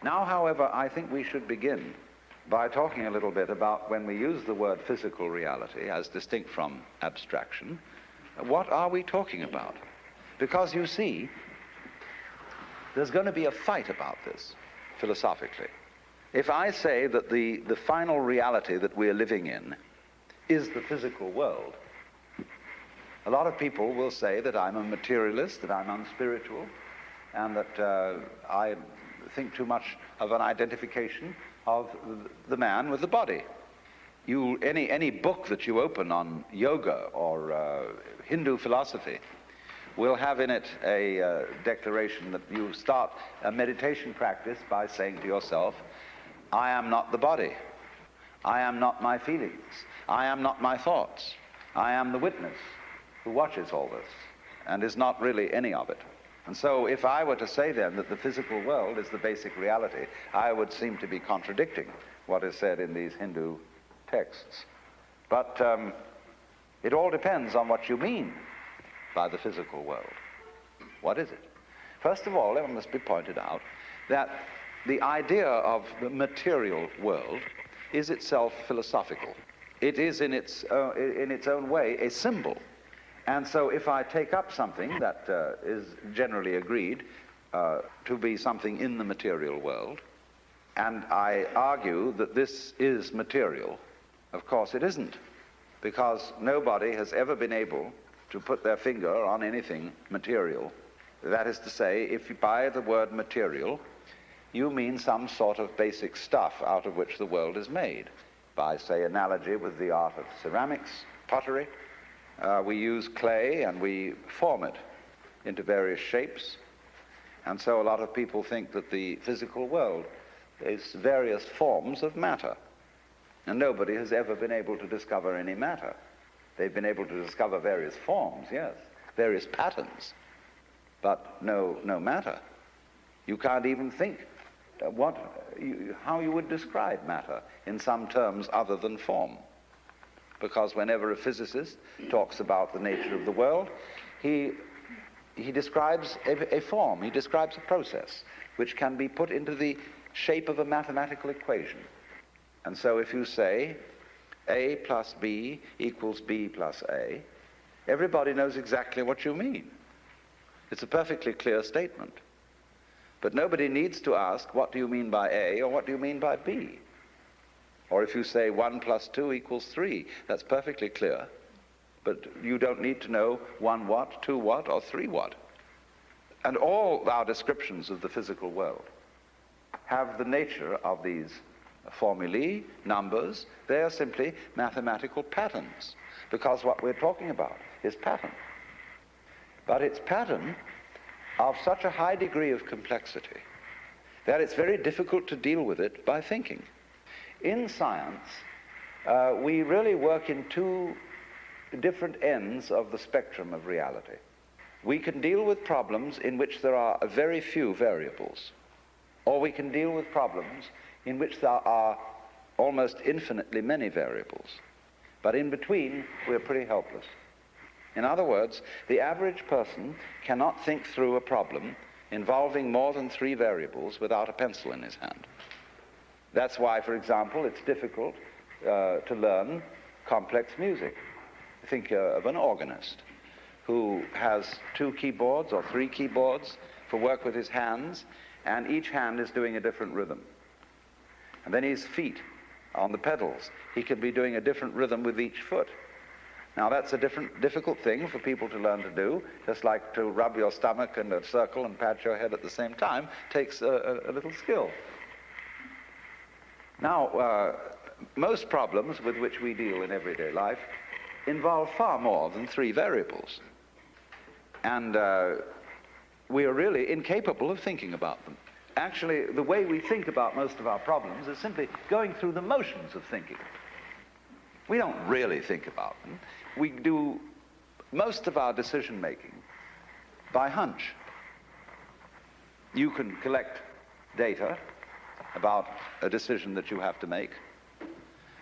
Now, however, I think we should begin by talking a little bit about when we use the word physical reality as distinct from abstraction, what are we talking about? Because you see, there's going to be a fight about this, philosophically. If I say that the final reality that we're living in is the physical world, a lot of people will say that I'm a materialist, that I'm unspiritual, and that I think too much of an identification of the man with the body. Any book that you open on yoga or Hindu philosophy will have in it a declaration that you start a meditation practice by saying to yourself, I am not the body. I am not my feelings. I am not my thoughts. I am the witness who watches all this and is not really any of it. And so if I were to say then that the physical world is the basic reality, I would seem to be contradicting what is said in these Hindu texts. But it all depends on what you mean by the physical world. What is it? First of all, it must be pointed out that the idea of the material world is itself philosophical. It is in its own way a symbol. And so if I take up something that is generally agreed to be something in the material world, and I argue that this is material, of course it isn't, because nobody has ever been able to put their finger on anything material. That is to say, if you by the word material, you mean some sort of basic stuff out of which the world is made. By, say, analogy with the art of ceramics, pottery, we use clay and we form it into various shapes. And so a lot of people think that the physical world is various forms of matter. And nobody has ever been able to discover any matter. They've been able to discover various forms, yes, various patterns, but no matter. You can't even think how you would describe matter in some terms other than form. Because whenever a physicist talks about the nature of the world, he describes a form, he describes a process which can be put into the shape of a mathematical equation. And so if you say A plus B equals B plus A, everybody knows exactly what you mean. It's a perfectly clear statement. But nobody needs to ask, what do you mean by A or what do you mean by B? Or if you say 1 plus 2 equals 3, that's perfectly clear. But you don't need to know 1 what, 2 what, or 3 what. And all our descriptions of the physical world have the nature of these formulae, numbers. They are simply mathematical patterns, because what we're talking about is pattern. But it's pattern of such a high degree of complexity that it's very difficult to deal with it by thinking. In science, we really work in two different ends of the spectrum of reality. We can deal with problems in which there are very few variables, or we can deal with problems in which there are almost infinitely many variables. But in between, we're pretty helpless. In other words, the average person cannot think through a problem involving more than 3 variables without a pencil in his hand. That's why, for example, it's difficult to learn complex music. Think of an organist who has 2 keyboards or 3 keyboards for work with his hands, and each hand is doing a different rhythm. And then his feet on the pedals, he can be doing a different rhythm with each foot. Now that's a difficult thing for people to learn to do, just like to rub your stomach in a circle and pat your head at the same time takes a little skill. Now, most problems with which we deal in everyday life involve far more than 3 variables. And we are really incapable of thinking about them. Actually, the way we think about most of our problems is simply going through the motions of thinking. We don't really think about them. We do most of our decision-making by hunch. You can collect data about a decision that you have to make,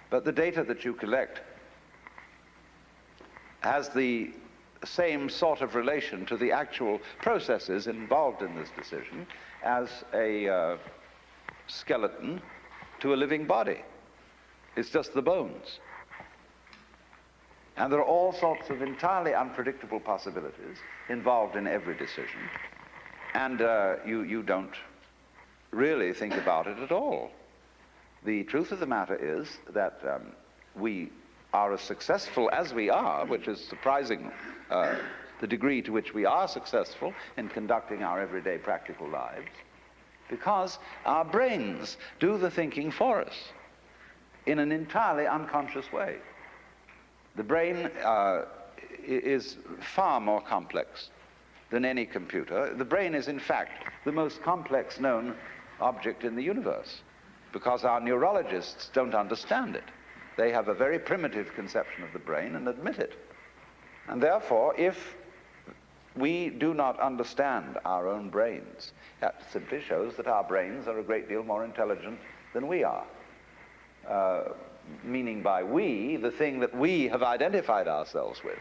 but the data that you collect has the same sort of relation to the actual processes involved in this decision as a skeleton to a living body. It's just the bones. And there are all sorts of entirely unpredictable possibilities involved in every decision. And you don't really think about it at all. The truth of the matter is that we are as successful as we are, which is surprising, the degree to which we are successful in conducting our everyday practical lives, because our brains do the thinking for us in an entirely unconscious way. The brain is far more complex than any computer. The brain is, in fact, the most complex known object in the universe, because our neurologists don't understand it. They have a very primitive conception of the brain and admit it. And therefore, if we do not understand our own brains, that simply shows that our brains are a great deal more intelligent than we are. Meaning by we, the thing that we have identified ourselves with.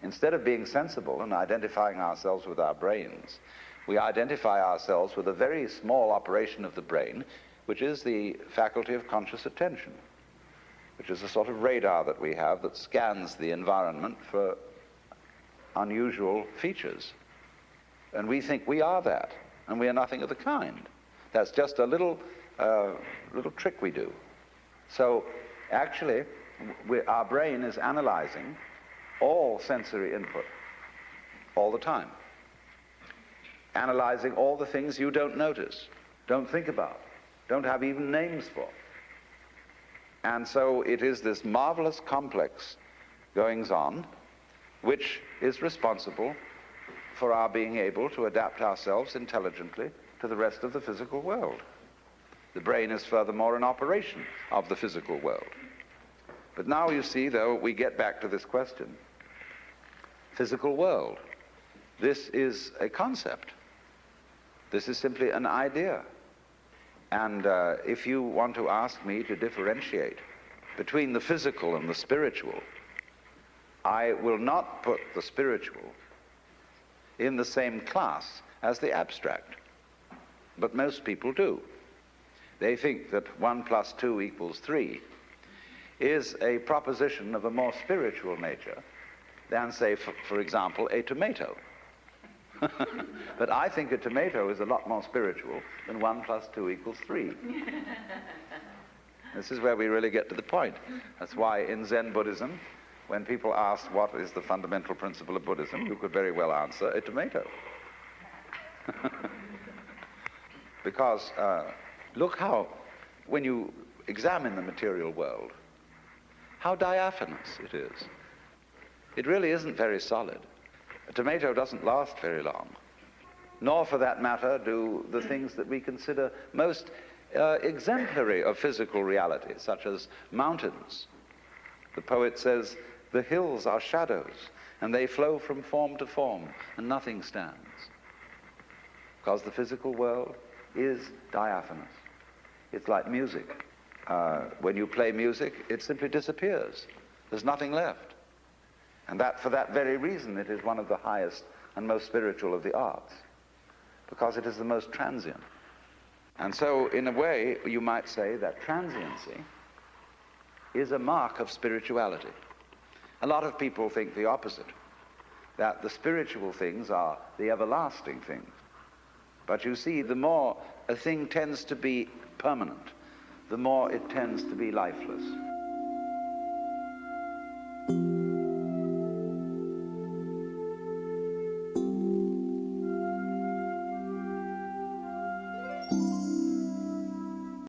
Instead of being sensible and identifying ourselves with our brains, we identify ourselves with a very small operation of the brain, which is the faculty of conscious attention, which is a sort of radar that we have that scans the environment for unusual features. And we think we are that, and we are nothing of the kind. That's just a little trick we do. So actually, our brain is analyzing all sensory input all the time, analyzing all the things you don't notice, don't think about, don't have even names for. And so it is this marvelous complex goings-on which is responsible for our being able to adapt ourselves intelligently to the rest of the physical world. The brain is furthermore an operation of the physical world. But now you see, though, we get back to this question. Physical world. This is a concept. This is simply an idea. And if you want to ask me to differentiate between the physical and the spiritual, I will not put the spiritual in the same class as the abstract. But most people do. They think that 1 + 2 = 3 is a proposition of a more spiritual nature than, say, for example, a tomato. But I think a tomato is a lot more spiritual than 1 + 2 = 3. This is where we really get to the point. That's why in Zen Buddhism, when people ask what is the fundamental principle of Buddhism, you could very well answer a tomato. Because look how, when you examine the material world, how diaphanous it is. It really isn't very solid. A tomato doesn't last very long, nor for that matter do the things that we consider most exemplary of physical reality, such as mountains. The poet says, "The hills are shadows, and they flow from form to form, and nothing stands." Because the physical world is diaphanous. It's like music. When you play music, it simply disappears. There's nothing left. And that, for that very reason, it is one of the highest and most spiritual of the arts, because it is the most transient. And so, in a way, you might say that transiency is a mark of spirituality. A lot of people think the opposite, that the spiritual things are the everlasting things. But you see, the more a thing tends to be permanent, the more it tends to be lifeless.